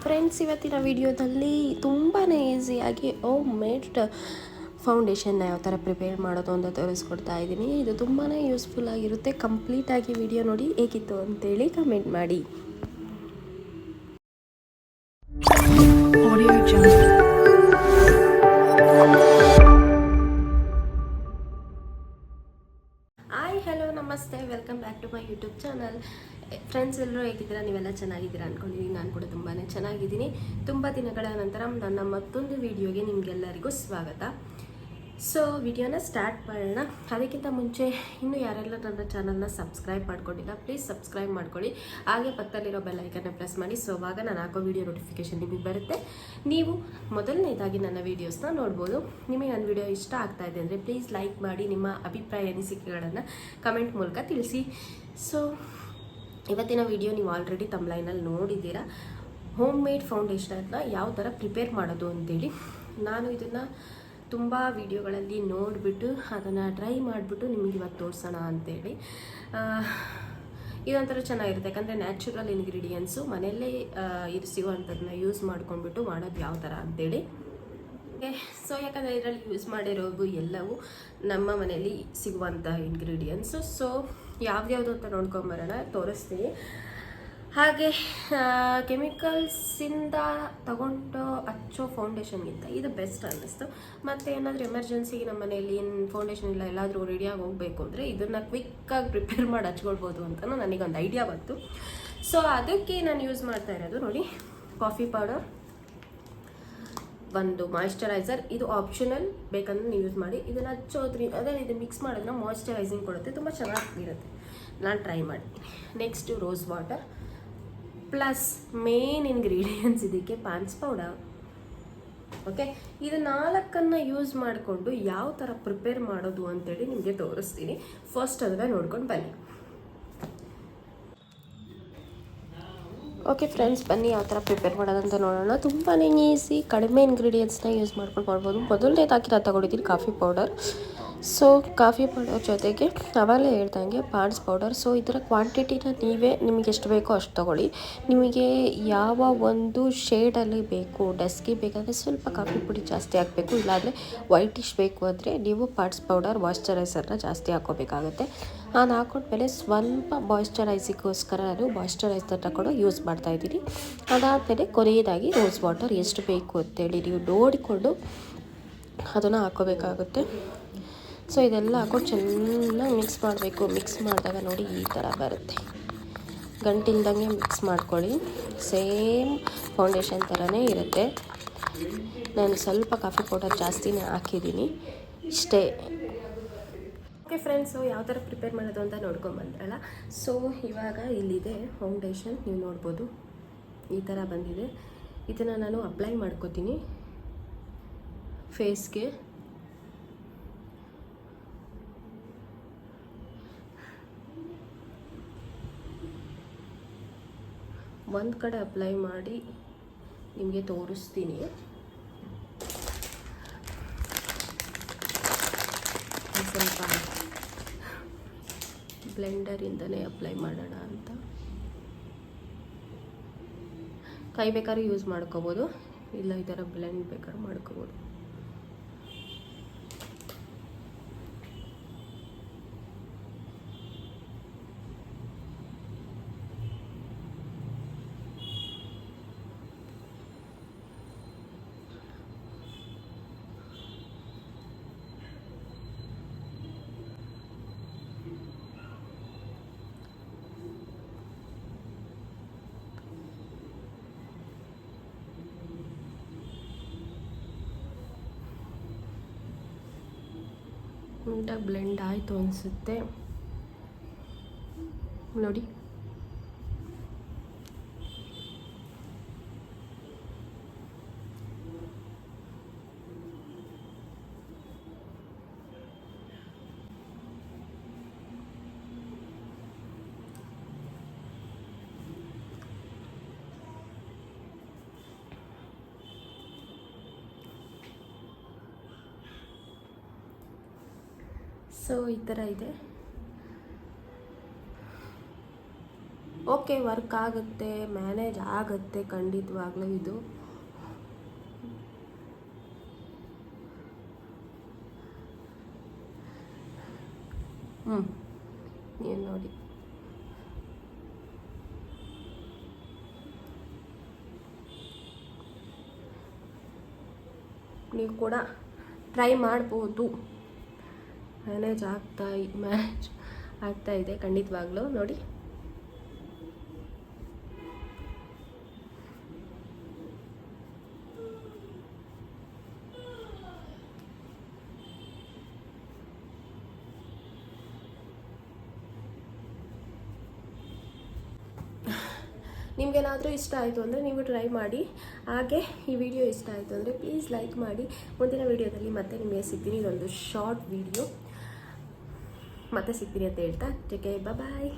Friends, ಇವತ್ತಿನ ವಿಡಿಯೋದಲ್ಲಿ ತುಂಬಾ ಈಸಿಯಾಗಿ ಹೋಮ್ ಮೇಡ್ ಫೌಂಡೇಶನ್ನ ಯಾವ ಥರ ಪ್ರಿಪೇರ್ ಮಾಡೋದು ಅಂತ ತೋರಿಸ್ಕೊಡ್ತಾ ಇದ್ದೀನಿ. ಇದು ತುಂಬಾ ಯೂಸ್ಫುಲ್ ಆಗಿರುತ್ತೆ. ಕಂಪ್ಲೀಟಾಗಿ ವಿಡಿಯೋ ನೋಡಿ ಹೇಗಿತ್ತು ಅಂತೇಳಿ ಕಮೆಂಟ್ ಮಾಡಿ. ಹಾಯ್, ಹಲೋ, ನಮಸ್ತೆ, welcome back to my YouTube channel. Friends, ಎಲ್ಲರೂ ಹೇಗಿದ್ದೀರಾ? ನೀವೆಲ್ಲ ಚೆನ್ನಾಗಿದ್ದೀರಾ ಅಂದ್ಕೊಂಡಿದ್ದೀನಿ. ನಾನು ಕೂಡ ತುಂಬಾ ಚೆನ್ನಾಗಿದ್ದೀನಿ. ತುಂಬ ದಿನಗಳ ನಂತರ ನನ್ನ ಮತ್ತೊಂದು ವಿಡಿಯೋಗೆ ನಿಮಗೆಲ್ಲರಿಗೂ ಸ್ವಾಗತ. ಸೊ ವಿಡಿಯೋನ ಸ್ಟಾರ್ಟ್ ಮಾಡೋಣ. ಅದಕ್ಕಿಂತ ಮುಂಚೆ ಇನ್ನೂ ಯಾರೆಲ್ಲ ನನ್ನ ಚಾನಲ್ನ ಸಬ್ಸ್ಕ್ರೈಬ್ ಮಾಡ್ಕೊಂಡಿಲ್ಲ, ಪ್ಲೀಸ್ ಸಬ್ಸ್ಕ್ರೈಬ್ ಮಾಡ್ಕೊಳ್ಳಿ. ಹಾಗೆ ಪಕ್ಕದಲ್ಲಿರೋ ಬೆಲ್ ಐಕನ್ನ ಪ್ರೆಸ್ ಮಾಡಿ. ಸೊ ಆವಾಗ ನಾನು ಹಾಕೋ ವಿಡಿಯೋ ನೋಟಿಫಿಕೇಶನ್ ನಿಮಗೆ ಬರುತ್ತೆ. ನೀವು ಮೊದಲನೇದಾಗಿ ನನ್ನ ವೀಡಿಯೋಸ್ನ ನೋಡ್ಬೋದು. ನಿಮಗೆ ನನ್ನ ವಿಡಿಯೋ ಇಷ್ಟ ಆಗ್ತಾ ಇದೆ ಅಂದರೆ ಪ್ಲೀಸ್ ಲೈಕ್ ಮಾಡಿ. ನಿಮ್ಮ ಅಭಿಪ್ರಾಯ ಅನಿಸಿಕೆಗಳನ್ನು ಕಮೆಂಟ್ ಮೂಲಕ ತಿಳಿಸಿ. ಸೊ ಇವತ್ತಿನ ವಿಡಿಯೋ ನೀವು ಆಲ್ರೆಡಿ ತಮ್ಲೈನಲ್ಲಿ ನೋಡಿದ್ದೀರಾ. ಹೋಮ್ ಮೇಡ್ ಫೌಂಡೇಶನ್ನ ಯಾವ ಥರ ಪ್ರಿಪೇರ್ ಮಾಡೋದು ಅಂತೇಳಿ. ನಾನು ಇದನ್ನು ತುಂಬ ವಿಡಿಯೋಗಳಲ್ಲಿ ನೋಡಿಬಿಟ್ಟು ಅದನ್ನು ಟ್ರೈ ಮಾಡಿಬಿಟ್ಟು ನಿಮಗೆ ಇವತ್ತು ತೋರಿಸೋಣ ಅಂತೇಳಿ. ಇದೊಂಥರ ಚೆನ್ನಾಗಿರುತ್ತೆ, ಯಾಕಂದರೆ ನ್ಯಾಚುರಲ್ ಇಂಗ್ರೀಡಿಯೆಂಟ್ಸು ಮನೆಯಲ್ಲೇ ಸಿಗುವಂಥದ್ದನ್ನ ಯೂಸ್ ಮಾಡ್ಕೊಂಡ್ಬಿಟ್ಟು ಮಾಡೋದು ಯಾವ ಥರ ಅಂತೇಳಿ. ಸೊ ಯಾಕಂದರೆ ಇದರಲ್ಲಿ ಯೂಸ್ ಮಾಡಿರೋದು ಎಲ್ಲವೂ ನಮ್ಮ ಮನೆಯಲ್ಲಿ ಸಿಗುವಂಥ ಇಂಗ್ರೀಡಿಯೆಂಟ್ಸು. ಸೊ ಯಾವ್ದ್ಯಾವುದು ಅಂತ ನೋಡ್ಕೊಂಬರೋಣ, ತೋರಿಸ್ತೀನಿ. ಹಾಗೆ ಕೆಮಿಕಲ್ಸಿಂದ ತಗೊಂಡು ಹಚ್ಚೋ ಫೌಂಡೇಶನ್ಗಿಂತ ಇದು ಬೆಸ್ಟ್ ಅನ್ನಿಸ್ತು. ಮತ್ತು ಏನಾದರೂ ಎಮರ್ಜೆನ್ಸಿಗೆ ನಮ್ಮ ಮನೆಯಲ್ಲಿ ಫೌಂಡೇಶನ್ ಇಲ್ಲ, ಎಲ್ಲಾದರೂ ರೆಡಿಯಾಗಿ ಹೋಗಬೇಕು ಅಂದರೆ ಇದನ್ನು ಕ್ವಿಕ್ಕಾಗಿ ಪ್ರಿಪೇರ್ ಮಾಡಿ ಹಚ್ಕೊಳ್ಬೋದು ಅಂತ ನನಗೊಂದು ಐಡಿಯಾ ಬಂತು. ಸೊ ಅದಕ್ಕೆ ನಾನು ಯೂಸ್ ಮಾಡ್ತಾ ಇರೋದು ನೋಡಿ, ಕಾಫಿ ಪೌಡರ್, ಒಂದು ಮಾಯಿಶ್ಚರೈಸರ್. ಇದು ಆಪ್ಷನಲ್, ಬೇಕಂದ್ರೆ ನೀವು ಯೂಸ್ ಮಾಡಿ. ಇದನ್ನು ಹಚ್ಚೋದ್ರಿಂದ ಅದೇ ಇದು ಮಿಕ್ಸ್ ಮಾಡೋದನ್ನ ಮಾಯಿಶ್ಚರೈಸಿಂಗ್ ಕೊಡುತ್ತೆ, ತುಂಬ ಚೆನ್ನಾಗಿರುತ್ತೆ. ನಾನು ಟ್ರೈ ಮಾಡ್ತೀನಿ. Next rose water plus main ingredients ಇದಕ್ಕೆ ಪಾನ್ಸ್ ಪೌಡರ್. ಓಕೆ, ಇದು ನಾಲ್ಕನ್ನು ಯೂಸ್ ಮಾಡಿಕೊಂಡು ಯಾವ ಥರ ಪ್ರಿಪೇರ್ ಮಾಡೋದು ಅಂತೇಳಿ ನಿಮಗೆ ತೋರಿಸ್ತೀನಿ. ಫಸ್ಟ್ ಅದನ್ನು ನೋಡ್ಕೊಂಡು ಬನ್ನಿ. ಓಕೆ ಫ್ರೆಂಡ್ಸ್, ಬನ್ನಿ ಯಾವ ಥರ ಪ್ರಿಪೇರ್ ಮಾಡೋದಂತ ನೋಡೋಣ. ತುಂಬಾ ಈಸಿ, ಕಡಿಮೆ ಇಂಗ್ರೀಡಿಯೆಂಟ್ಸ್ನ ಯೂಸ್ ಮಾಡ್ಕೊಂಡು ಮಾಡ್ಬೋದು. ಮೊದಲನೇದಾಗಿ ನಾನು ತಗೊಂಡಿದ್ದೀನಿ coffee powder. So coffee powder ಜೊತೆಗೆ ಅವಾಗಲೇ ಹೇಳ್ದಂಗೆ ಪಾನ್ಸ್ ಪೌಡರ್. ಸೊ ಇದರ ಕ್ವಾಂಟಿಟಿನ ನಿಮಗೆ ಎಷ್ಟು ಬೇಕೋ ಅಷ್ಟು ತೊಗೊಳ್ಳಿ. ನಿಮಗೆ ಯಾವ ಒಂದು ಶೇಡಲ್ಲಿ ಬೇಕು, ಡಸ್ಕಿ ಬೇಕಾದರೆ ಸ್ವಲ್ಪ ಕಾಫಿ ಪುಡಿ ಜಾಸ್ತಿ ಹಾಕಬೇಕು, ಇಲ್ಲಾಂದರೆ ವೈಟಿಶ್ ಬೇಕು ಅಂದರೆ ನೀವು ಪಾನ್ಸ್ ಪೌಡರ್ ಮಾಯಿಶ್ಚರೈಸರ್ನ ಜಾಸ್ತಿ ಹಾಕೋಬೇಕಾಗುತ್ತೆ. ನಾನು ಹಾಕೊಂಡ್ಮೇಲೆ ಸ್ವಲ್ಪ ಮಾಯಿಶ್ಚರೈಸಿಗೋಸ್ಕರ ನಾನು ಮಾಯಿಶ್ಚರೈಸರ್ನ ಕೂಡ ಯೂಸ್ ಮಾಡ್ತಾಯಿದ್ದೀನಿ. ಅದಾದಮೇಲೆ ಕೊನೆಯದಾಗಿ ರೋಸ್ ವಾಟರ್ ಎಷ್ಟು ಬೇಕು ಅಂತೇಳಿ ನೀವು ನೋಡಿಕೊಂಡು ಅದನ್ನು ಹಾಕೋಬೇಕಾಗುತ್ತೆ. ಸೊ ಇದೆಲ್ಲ ಹಾಕೊಂಡು ಚೆನ್ನಾಗಿ ಮಿಕ್ಸ್ ಮಾಡಬೇಕು. ಮಿಕ್ಸ್ ಮಾಡಿದಾಗ ನೋಡಿ ಈ ಥರ ಬರುತ್ತೆ. ಗಂಟಿಲ್ದಂಗೆ ಮಿಕ್ಸ್ ಮಾಡ್ಕೊಳ್ಳಿ. ಸೇಮ್ ಫೌಂಡೇಶನ್ ಥರನೇ ಇರುತ್ತೆ. ನಾನು ಸ್ವಲ್ಪ ಕಾಫಿ ಪೌಡರ್ ಜಾಸ್ತಿನೇ ಹಾಕಿದ್ದೀನಿ, ಇಷ್ಟೇ. ಓಕೆ ಫ್ರೆಂಡ್ಸು, ಯಾವ ಥರ ಪ್ರಿಪೇರ್ ಮಾಡೋದು ಅಂತ ನೋಡ್ಕೊಂಬಂದ್ರಲ್ಲ. ಸೊ ಇವಾಗ ಇಲ್ಲಿದೆ ಫೌಂಡೇಶನ್, ನೀವು ನೋಡ್ಬೋದು ಈ ಥರ ಬಂದಿದೆ. ಇದನ್ನು ನಾನು ಅಪ್ಲೈ ಮಾಡ್ಕೋತೀನಿ ಫೇಸ್ಗೆ. ಒಂದು ಕಡೆ ಅಪ್ಲೈ ಮಾಡಿ ನಿಮಗೆ ತೋರಿಸ್ತೀನಿ. ಸ್ವಲ್ಪ ಬ್ಲೆಂಡರಿಂದನೇ ಅಪ್ಲೈ ಮಾಡೋಣ ಅಂತ. ಕೈ ಬೇಕಾದ್ರೂ ಯೂಸ್ ಮಾಡ್ಕೋಬೋದು, ಇಲ್ಲ ಈ ಥರ ಬ್ಲೆಂಡ್ ಬೇಕಾದ್ರೂ ಮಾಡ್ಕೋಬೋದು. ನೀಟಾಗಿ ಬ್ಲೆಂಡ್ ಆಯಿತು ಅನಿಸುತ್ತೆ ನೋಡಿ. ಸೊ ಈ ಥರ ಇದೆ. ಓಕೆ, ವರ್ಕ್ ಆಗುತ್ತೆ, ಮ್ಯಾನೇಜ್ ಆಗುತ್ತೆ ಖಂಡಿತವಾಗ್ಲೂ ಇದು. ಏನು ನೋಡಿ, ನೀವು ಕೂಡ ಟ್ರೈ ಮಾಡ್ಬೋದು. ಮ್ಯಾನೇಜ್ ಆಗ್ತಾ ಇದೆ ಖಂಡಿತವಾಗ್ಲೂ ನೋಡಿ. ನಿಮಗೇನಾದರೂ ಇಷ್ಟ ಆಯಿತು ಅಂದರೆ ನೀವು ಟ್ರೈ ಮಾಡಿ. ಹಾಗೆ ಈ ವಿಡಿಯೋ ಇಷ್ಟ ಆಯಿತು ಅಂದರೆ ಪ್ಲೀಸ್ ಲೈಕ್ ಮಾಡಿ. ಮುಂದಿನ ವಿಡಿಯೋದಲ್ಲಿ ಮತ್ತೆ ನಿಮಗೆ ಸಿಗ್ತೀನಿ. ಇದೊಂದು ಶಾರ್ಟ್ ವಿಡಿಯೋ ಮತ್ತೆ ಸಿಗ್ತೀನಿ ಅಂತ ಹೇಳ್ತಾ, ಟೇಕ್ ಕೇರ್, ಬಾಯ್.